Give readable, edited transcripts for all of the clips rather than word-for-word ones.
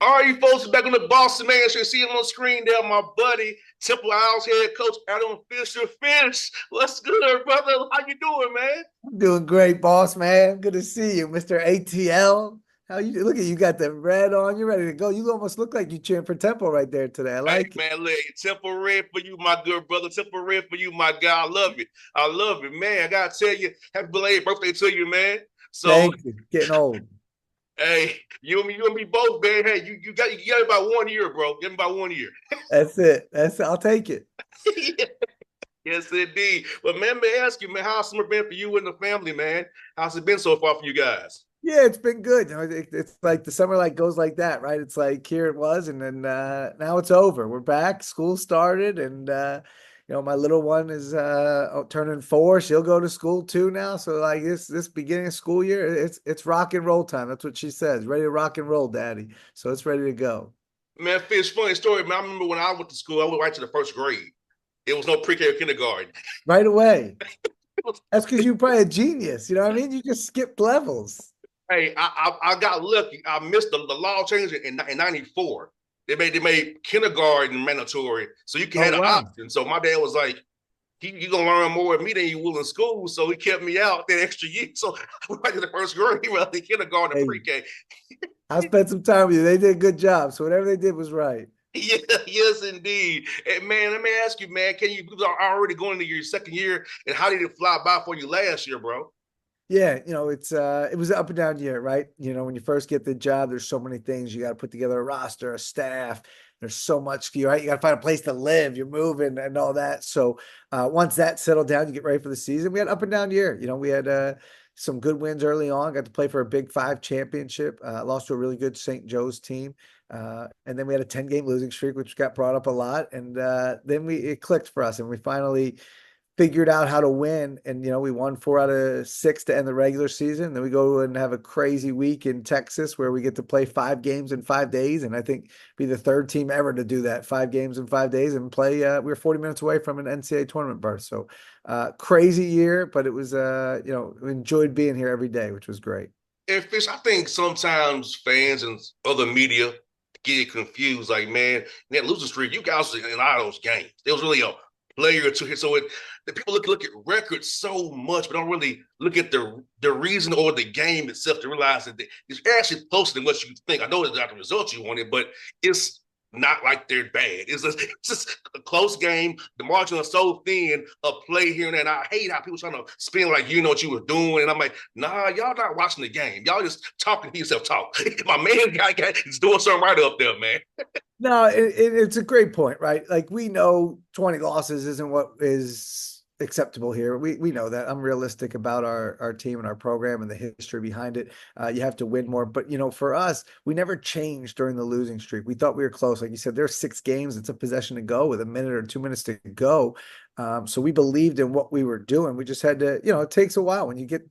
All right, you folks, back on the Boston man. So you see him on screen there, my buddy, Temple Owls head coach Adam Fisher. Fish, what's good, brother? How you doing, man? I'm doing great, boss man. Good to see you, Mr. ATL. How you look at you got the red on, you're ready to go. You almost look like you cheering for Temple right there today. I Hey, like it. man, look, Temple Red for you, my good brother. Temple Red for you, my guy. I love it. I love it, man. I gotta tell you, happy belated birthday to you, man. So, Thank you. Getting old. hey, you and me both, man. Hey, you got about 1 year, bro. You got about 1 year. That's it. I'll take it. Yes, indeed. But man, may I ask you, man, how's summer been for you and the family, man? How's it been so far for you guys? Yeah, it's been good. It's like the summer like goes like that, right? It's like here it was, and then now it's over. We're back. School started, and my little one is turning 4. She'll go to school too now. So like this beginning of school year, it's rock and roll time. That's what she says. Ready to rock and roll, daddy. So it's ready to go. Man, Fish, funny story, man. I remember when I went to school, I went right to the first grade. It was no pre-K or kindergarten. Right away. That's because you're probably a genius. You know what I mean? You just skipped levels. Hey, I got lucky. I missed the law change in '94. They made kindergarten mandatory, so you can Oh have an wow. option. So my dad was like, you gonna learn more with me than you will in school. So he kept me out that extra year. So I went to the first grade, rather than kindergarten and Hey, pre-K. I spent some time with you. They did a good job. So whatever they did was right. Yeah, yes, indeed. And man, let me ask you, man, can you already going into your second year, and how did it fly by for you last year, bro? Yeah, it was an up and down year, right? When you first get the job, there's so many things. You got to put together a roster, a staff. There's so much, right? You got to find a place to live. You're moving and all that. So once that settled down, you get ready for the season. We had up and down year. We had some good wins early on. Got to play for a Big Five championship. Lost to a really good St. Joe's team. And then we had a 10-game losing streak, which got brought up a lot. And then it clicked for us, and we finally figured out how to win. And, we won 4 out of 6 to end the regular season. Then we go and have a crazy week in Texas where we get to play 5 games in 5 days. And I think be the third team ever to do that, 5 games in 5 days and play. We were 40 minutes away from an NCAA tournament berth. So crazy year, but it was, we enjoyed being here every day, which was great. And Fish, I think sometimes fans and other media get confused. Like, man, that losing streak, you guys in a lot of those games. There was really a player or two here. So the people look at records so much, but don't really look at the reason or the game itself to realize that it's actually closer than what you think. I know it's not the result you wanted, but it's not like they're bad. It's just a close game. The margin is so thin, a play here and there. And I hate how people trying to spin like you know what you were doing. And I'm like, nah, y'all not watching the game. Y'all just talking to yourself talk. My man guy is doing something right up there, man. No, it's a great point, right? Like we know 20 losses isn't what is acceptable here. We know that. I'm realistic about our team and our program and the history behind it. You have to win more, but for us, we never changed during the losing streak. We thought we were close. Like you said, there's 6 games. It's a possession to go with a minute or 2 minutes to go. So we believed in what we were doing. We just had to, it takes a while when you get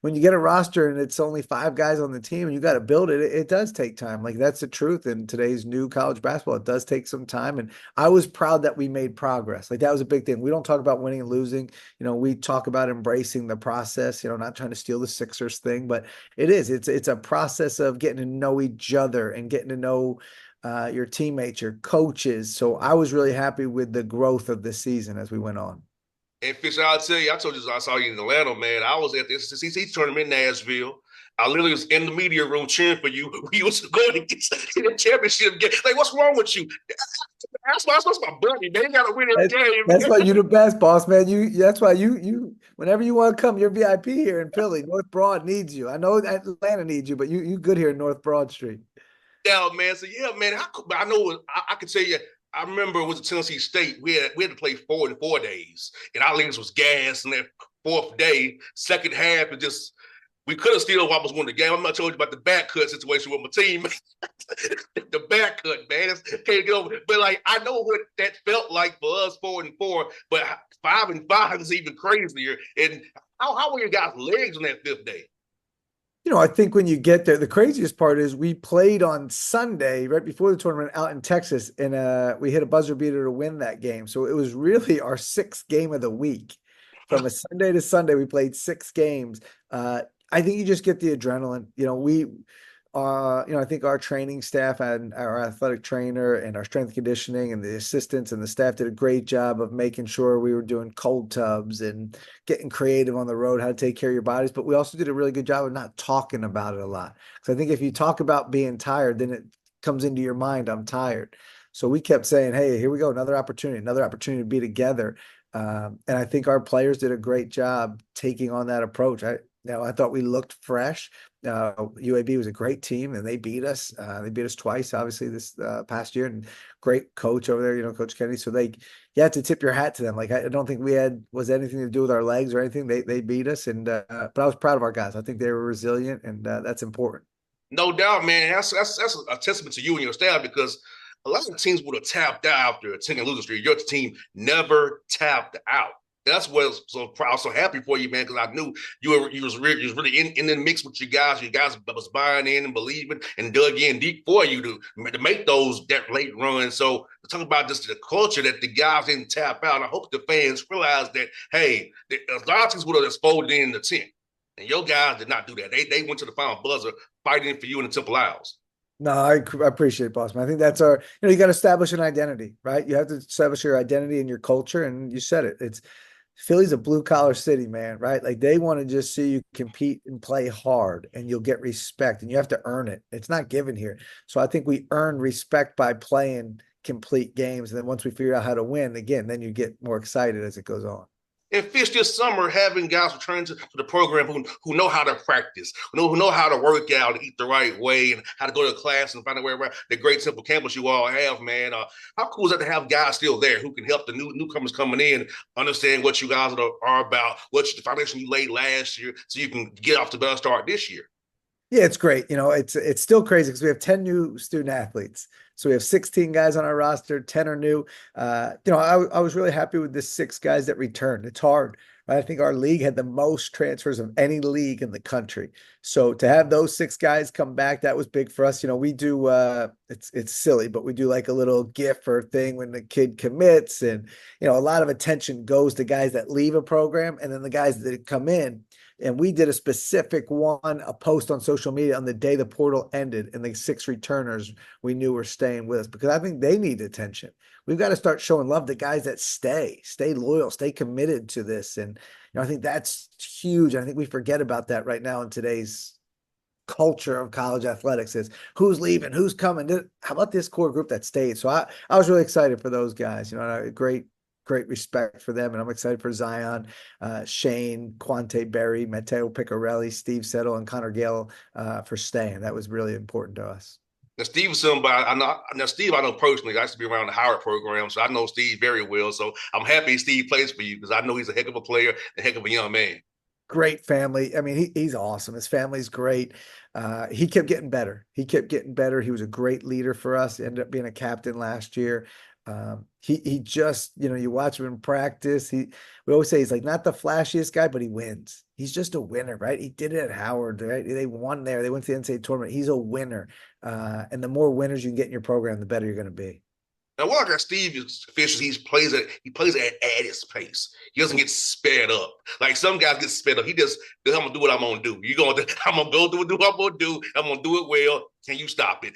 a roster and it's only 5 guys on the team and you got to build it. It does take time. Like that's the truth in today's new college basketball. It does take some time, and I was proud that we made progress. Like that was a big thing. We don't talk about winning and losing. We talk about embracing the process. Not trying to steal the Sixers thing, but it is. It's a process of getting to know each other and getting to know your teammates, your coaches. So I was really happy with the growth of the season as we went on. And Fisher, I'll tell you, I told you I saw you in Atlanta, man. I was at the SEC tournament in Nashville. I literally was in the media room cheering for you. We was going to get the championship game. Like, what's wrong with you? That's my buddy, man. You got to win every That's game. why you the best, boss man. That's why you whenever you want to come, you're VIP here in Philly. North Broad needs you. I know Atlanta needs you, but you good here in North Broad Street. Yeah, man. So yeah, man. I know. I can tell you. I remember it was at Tennessee State. We had to play 4 in 4 days, and our leagues was gas. And that fourth day, second half, it just we could have still almost won the game. I'm not told you about the back cut situation with my team. The back cut, man. Can't get over it. But like I know what that felt like for us 4 and 4, but 5 and 5 is even crazier. And how were your guys' legs on that fifth day? I think when you get there, the craziest part is we played on Sunday right before the tournament out in Texas, and we hit a buzzer beater to win that game. So it was really our 6th game of the week. From a Sunday to Sunday, we played 6 games. I think you just get the adrenaline. We I think our training staff and our athletic trainer and our strength conditioning and the assistants and the staff did a great job of making sure we were doing cold tubs and getting creative on the road, how to take care of your bodies. But we also did a really good job of not talking about it a lot. Because I think if you talk about being tired, then it comes into your mind, I'm tired. So we kept saying, hey, here we go, another opportunity to be together. And I think our players did a great job taking on that approach. I thought we looked fresh. UAB was a great team, and they beat us. They beat us twice, obviously, this past year. And great coach over there, Coach Kennedy. So you have to tip your hat to them. Like I don't think was anything to do with our legs or anything. They beat us, and but I was proud of our guys. I think they were resilient, and that's important. No doubt, man. That's a testament to you and your staff because a lot of teams would have tapped out after a 10 and losing streak. Your team never tapped out. That's what so proud, so happy for you, man. Because I knew you was really in the mix with you guys. You guys was buying in and believing and dug in deep for you to make that late run. So talk about just the culture that the guys didn't tap out. I hope the fans realize that hey, a lot of teams would have exploded in the 10. And your guys did not do that. They went to the final buzzer fighting for you in the Temple Isles. No, I appreciate it, Bossman. I think that's you got to establish an identity, right? You have to establish your identity and your culture. And you said it. It's Philly's a blue collar city, man, right? Like they want to just see you compete and play hard and you'll get respect and you have to earn it. It's not given here. So I think we earn respect by playing complete games. And then once we figure out how to win, again, then you get more excited as it goes on. And Fish this summer having guys return to the program who know how to practice, who know how to work out and eat the right way and how to go to class and find a way around the great simple campus you all have, man. How cool is that to have guys still there who can help the newcomers coming in understand what you guys are about, what the foundation you laid last year so you can get off to the best start this year? Yeah, it's great. It's still crazy because we have 10 new student athletes. So we have 16 guys on our roster, 10 are new. I was really happy with the 6 guys that returned. It's hard, right? I think our league had the most transfers of any league in the country. So to have those 6 guys come back, that was big for us. We do it's silly, but we do like a little GIF or thing when the kid commits, and a lot of attention goes to guys that leave a program and then the guys that come in. And we did a specific a post on social media on the day the portal ended, and the 6 returners we knew were staying with us because I think they need attention. We've got to start showing love to guys that stay loyal, stay committed to this. And I think that's huge. I think we forget about that right now in today's culture of college athletics is who's leaving, who's coming. How about this core group that stayed? So I was really excited for those guys. Great respect for them. And I'm excited for Zion, Shane, Quante Berry, Matteo Picarelli, Steve Settle, and Connor Gale for staying. That was really important to us. Now, Steve is somebody I know. Now, Steve, I know personally. I used to be around the Howard program, so I know Steve very well. So I'm happy Steve plays for you because I know he's a heck of a player, a heck of a young man. Great family. I mean, he's awesome. His family's great. He kept getting better. He kept getting better. He was a great leader for us. He ended up being a captain last year. He just, you watch him in practice. We always say he's like not the flashiest guy, but he wins. He's just a winner, right? He did it at Howard, right? They won there. They went to the NCAA tournament. He's a winner. And the more winners you can get in your program, the better you're going to be. Now, what I got Steve Fisher, he plays at his pace. He doesn't get sped up. Like some guys get sped up. I'm gonna do what I'm gonna do. I'm gonna go do what I'm gonna do. I'm gonna do it well. Can you stop it?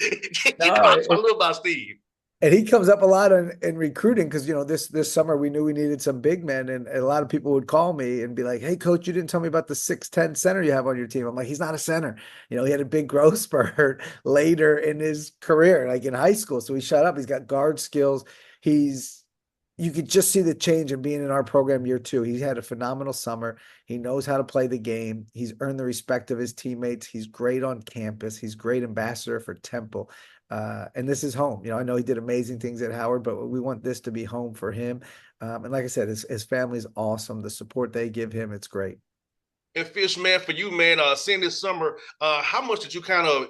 That's what I love about Steve. And he comes up a lot in recruiting because this summer we knew we needed some big men, and a lot of people would call me and be like, "Hey, coach, you didn't tell me about the 6'10" center you have on your team." I'm like, "He's not a center." He had a big growth spurt later in his career, like in high school. So he shut up. He's got guard skills. You could just see the change in being in our program year 2. He had a phenomenal summer. He knows how to play the game. He's earned the respect of his teammates. He's great on campus. He's great ambassador for Temple. And this is home. I know he did amazing things at Howard, but we want this to be home for him. And like I said, his family's awesome. The support they give him, it's great. And Fish, man, for you, man, seeing this summer, how much did you kind of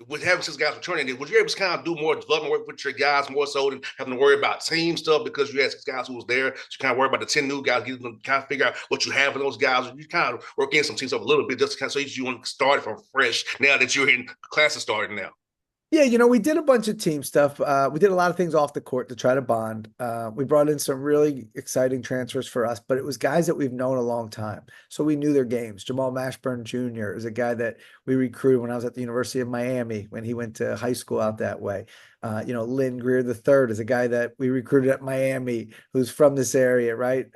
with having 6 guys returning, was you able to kind of do more development work with your guys more so than having to worry about team stuff because you had 6 guys who was there? So you kind of worry about the 10 new guys, getting them kind of figure out what you have in those guys. You kind of work in some team stuff a little bit just kind of so you want to start from fresh now that you're in classes starting now. Yeah, we did a bunch of team stuff. We did a lot of things off the court to try to bond. We brought in some really exciting transfers for us, but it was guys that we've known a long time. So we knew their games. Jamal Mashburn Jr. is a guy that we recruited when I was at the University of Miami when he went to high school out that way. Lynn Greer III is a guy that we recruited at Miami who's from this area, right?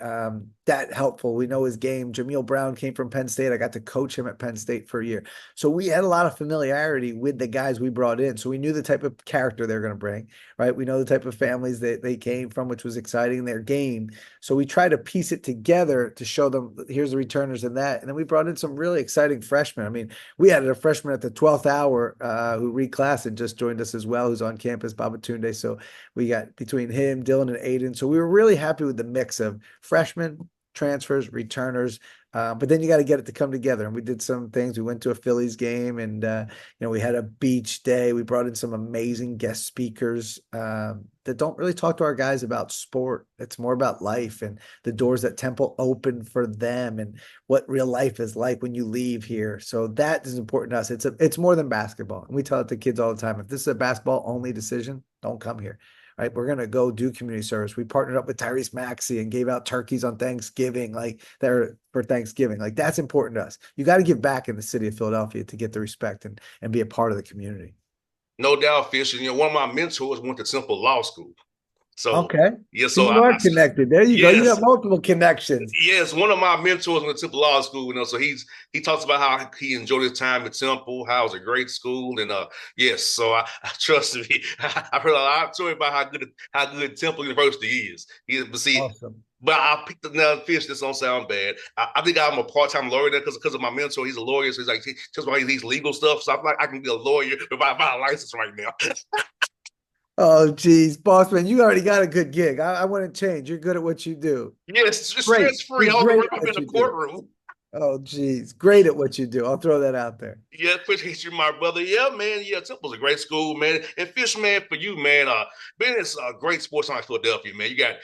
That helpful. We know his game. Jameel Brown came from Penn State. I got to coach him at Penn State for a year. So we had a lot of familiarity with the guys we brought in. So we knew the type of character they're going to bring, right? We know the type of families that they came from, which was exciting in their game. So we tried to piece it together to show them here's the returners and that. And then we brought in some really exciting freshmen. I mean, we had a freshman at the 12th hour who reclassed and just joined us as well, who's on campus, Babatunde. So we got between him, Dylan, and Aiden. So we were really happy with the mix of freshmen, transfers, returners. But then you got to get it to come together. And we did some things. We went to a Phillies game and, we had a beach day. We brought in some amazing guest speakers that don't really talk to our guys about sport. It's more about life and the doors that Temple opened for them and what real life is like when you leave here. So that is important to us. It's more than basketball. And we tell it to kids all the time. If this is a basketball only decision, don't come here. Right, we're gonna go do community service. We partnered up with Tyrese Maxey and gave out turkeys on Thanksgiving, like there for Thanksgiving. Like that's important to us. You got to give back in the city of Philadelphia to get the respect and be a part of the community. No doubt, Fish. And, one of my mentors went to Temple Law School. So, Okay, yeah, so so you are connected. There you go. You got yes, multiple connections. yes, one of my mentors went to Temple Law School, so he talks about how he enjoyed his time at Temple, how it was a great school, and yes, so I trust me, I've heard a lot of stories about how good Temple University is. But see, Awesome. but I picked another fish. This don't sound bad. I think I'm a part-time lawyer there because of my mentor. He's a lawyer, so he's like just about these legal stuff. So I'm like I can be a lawyer without my license right now. Oh, geez, Bossman, you already got a good gig. I wouldn't change. You're good at what you do. Yes, it's just Great. stress free You're all the way great at I'm in what the you do. courtroom. Oh, geez, great at what you do. I'll throw that out there. Yeah, appreciate you, my brother. Yeah, man. Yeah, Temple's a great school, man. And Fish, man, for you, man. Being this great sports town in Philadelphia, man. You got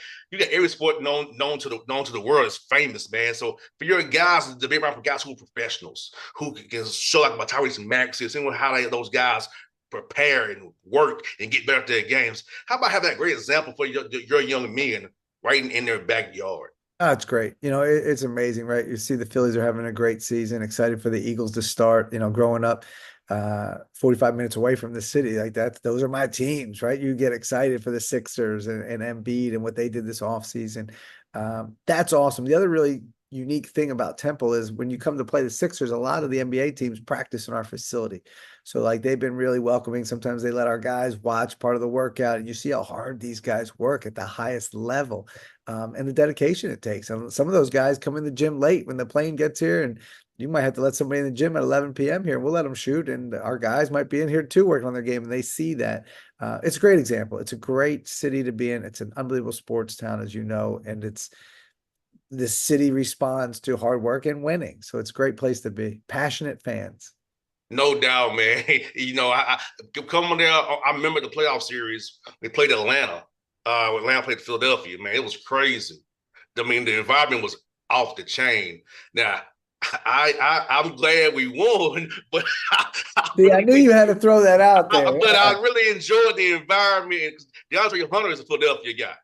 every sport known to the world is famous, man. So for your guys to be around for guys who are professionals, who can show like about Tyrese Maxey, seeing how those guys prepare and work and get better at their games. How about have that great example for your young men right in their backyard? Oh, it's great. It's amazing, right? You see the Phillies are having a great season, excited for the Eagles to start. Growing up 45 minutes away from the city, like those are my teams, right? You get excited for the Sixers and Embiid and what they did this offseason. That's awesome. The other really unique thing about Temple is when you come to play the Sixers, a lot of the NBA teams practice in our facility. So like they've been really welcoming. Sometimes they let our guys watch part of the workout, and you see how hard these guys work at the highest level, and the dedication it takes. And some of those guys come in the gym late when the plane gets here, and you might have to let somebody in the gym at 11 p.m. here. We'll let them shoot, and our guys might be in here too working on their game, and they see that. It's a great example. It's a great city to be in. It's an unbelievable sports town, as you know, and the city responds to hard work and winning. So it's a great place to be. Passionate fans. No doubt, man. I coming there. I remember the playoff series. They played Atlanta. Atlanta played Philadelphia. Man, it was crazy. I mean, the environment was off the chain. Now, I'm glad we won, but See, I knew you had to throw that out there. I really enjoyed the environment. DeAndre Hunter is a Philadelphia guy,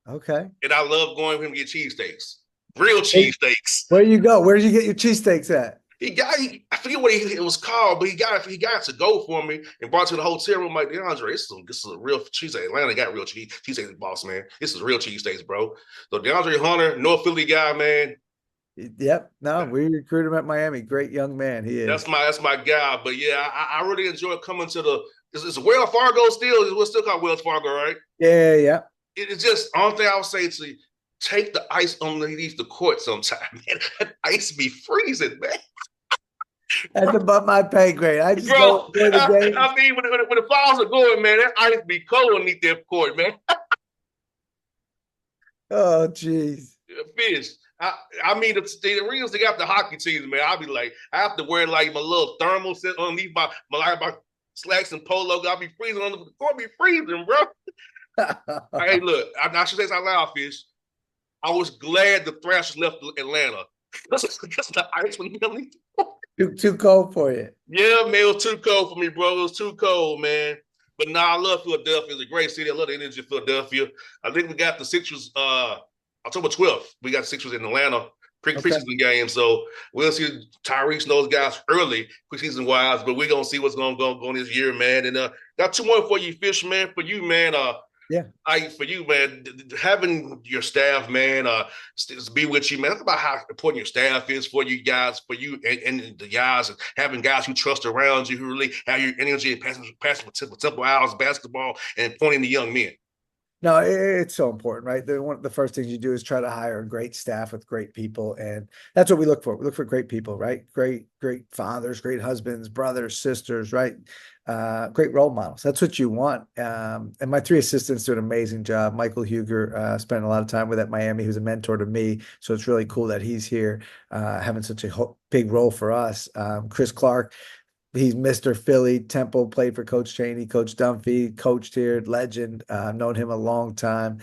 Okay. and I love going with him to get cheesesteaks, real cheesesteaks. Where you go? Where did you get your cheesesteaks at? I forget what it was called, but he got to go for me and brought to the hotel room. Like DeAndre, this is a real cheesesteak. Atlanta got real cheesesteaks, boss man. This is real cheesesteaks, bro. So DeAndre Hunter, North Philly guy, man. Yep. No, we recruited him at Miami. Great young man. He That's is. my guy. But yeah, I really enjoy coming to the. It's Wells Fargo still. It's still called Wells Fargo, right? Yeah, yeah. It's just only thing I would say to you, take the ice underneath the court sometime, man. That ice be freezing, man. That's above my pay grade. I just Bro, go enjoy the game. I mean, when the fouls are going, man, that ice be cold underneath that court, man. Oh, geez. Fish. I mean, the reasons they got the hockey teams, man. I'll be like, I have to wear like my little thermal set underneath my slacks and polo. I'll be freezing on the court, be freezing, bro. Hey, look, I should say this out loud, Fish. I was glad the Thrashers left Atlanta. Because the ice was underneath. Too cold for you. Yeah, man, it was too cold for me, bro. It was too cold, man. But nah, I love Philadelphia. It's a great city. I love the energy of Philadelphia. I think we got the Sixers October 12th. We got Sixers in Atlanta Okay. preseason game. So we'll see Tyrese and those guys early preseason wise, but we're gonna see what's gonna go on this year, man. And got two more for you, Fish, man. For you, man. Yeah. For you, man, having your staff, man, be with you, man. Think about how important your staff is for you guys, for you and the guys, and having guys who trust around you, who really have your energy and passion for Temple Owls basketball and pointing the young men. No, it's so important, right? One of the first things you do is try to hire a great staff with great people, and that's what we look for. We look for great people, right? Great fathers, great husbands, brothers, sisters, right? Great role models. That's what you want. And my three assistants do an amazing job. Michael Huger spent a lot of time with at Miami, who's a mentor to me, so it's really cool that he's here, having such a big role for us. Chris Clark. He's Mr. Philly. Temple played for Coach Cheney, Coach Dunphy, coached here, legend. Known him a long time.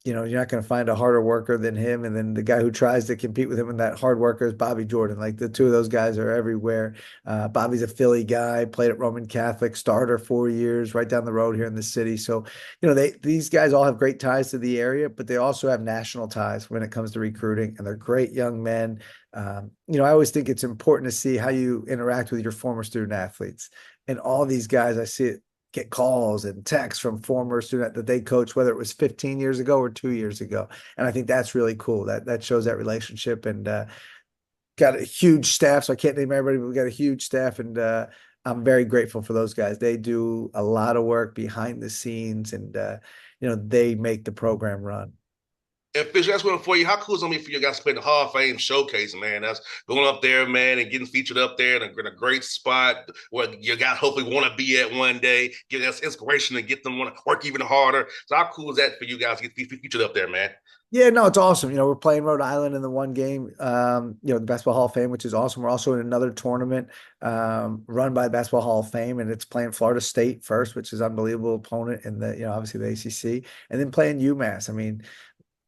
You're not going to find a harder worker than him. And then the guy who tries to compete with him in that hard worker is Bobby Jordan. Like the two of those guys are everywhere. Bobby's a Philly guy, played at Roman Catholic, starter 4 years, right down the road here in the city. So, these guys all have great ties to the area, but they also have national ties when it comes to recruiting, and they're great young men. I always think it's important to see how you interact with your former student athletes. And all these guys, I see it get calls and texts from former student that they coached, whether it was 15 years ago or 2 years ago. And I think that's really cool. That shows that relationship. And got a huge staff, so I can't name everybody, but we got a huge staff, and I'm very grateful for those guys. They do a lot of work behind the scenes, and they make the program run. And Fish, that's one for you. How cool is it gonna be for you guys to play the Hall of Fame showcase, man? That's going up there, man, and getting featured up there in a great spot where you guys hopefully want to be at one day. Get us inspiration and get them want to work even harder. So how cool is that for you guys to get featured up there, man? Yeah, no, it's awesome. We're playing Rhode Island in the one game, the Basketball Hall of Fame, which is awesome. We're also in another tournament run by the Basketball Hall of Fame, and it's playing Florida State first, which is an unbelievable opponent in obviously the ACC, and then playing UMass. I mean,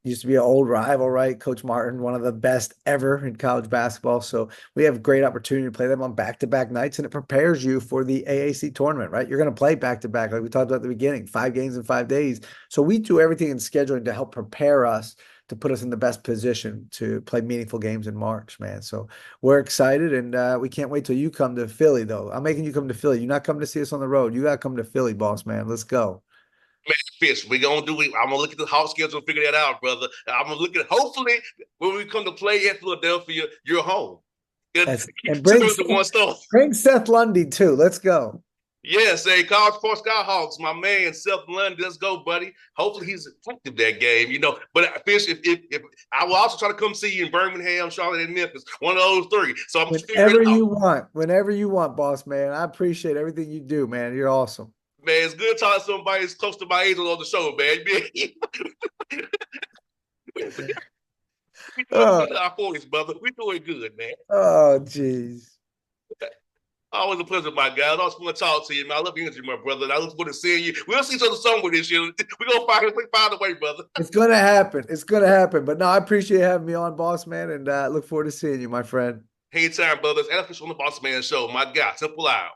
used to be an old rival, right? Coach Martin, one of the best ever in college basketball. So we have great opportunity to play them on back-to-back nights, and it prepares you for the AAC tournament, right? You're going to play back-to-back, like we talked about at the beginning, 5 games in 5 days. So we do everything in scheduling to help prepare us to put us in the best position to play meaningful games in March, man. So we're excited, and we can't wait till you come to Philly, though. I'm making you come to Philly. You're not coming to see us on the road. You got to come to Philly, boss, man. Let's go. Man, Fish, we're gonna do it. I'm gonna look at the Hawk schedule and figure that out, brother. I'm gonna look at hopefully when we come to play at Philadelphia, you're home. And Two birds with one stone. bring Seth Lundy too. Let's go. Yes, hey, College Sports Skyhawks, my man, Seth London. Let's go, buddy. Hopefully he's effective that game. But Fish, if I will also try to come see you in Birmingham, Charlotte, and Memphis, one of those three. So I'm figuring it out. Whenever you want, boss man. I appreciate everything you do, man. You're awesome. Man, it's good talking to somebody who's close to my age on the show, man. We doing Oh, good in our 40s, brother. We doing good, man. oh, jeez. Always a pleasure, my guy. It's always fun to talk to you, man. I love you, my brother. And I look forward to seeing you. We'll see each other somewhere this year. We're gonna find a way, brother. It's gonna happen. It's gonna happen. But no, I appreciate having me on, boss man, and look forward to seeing you, my friend. Anytime, brothers. And official on the Boss Man Show, my guy, Simple Owls.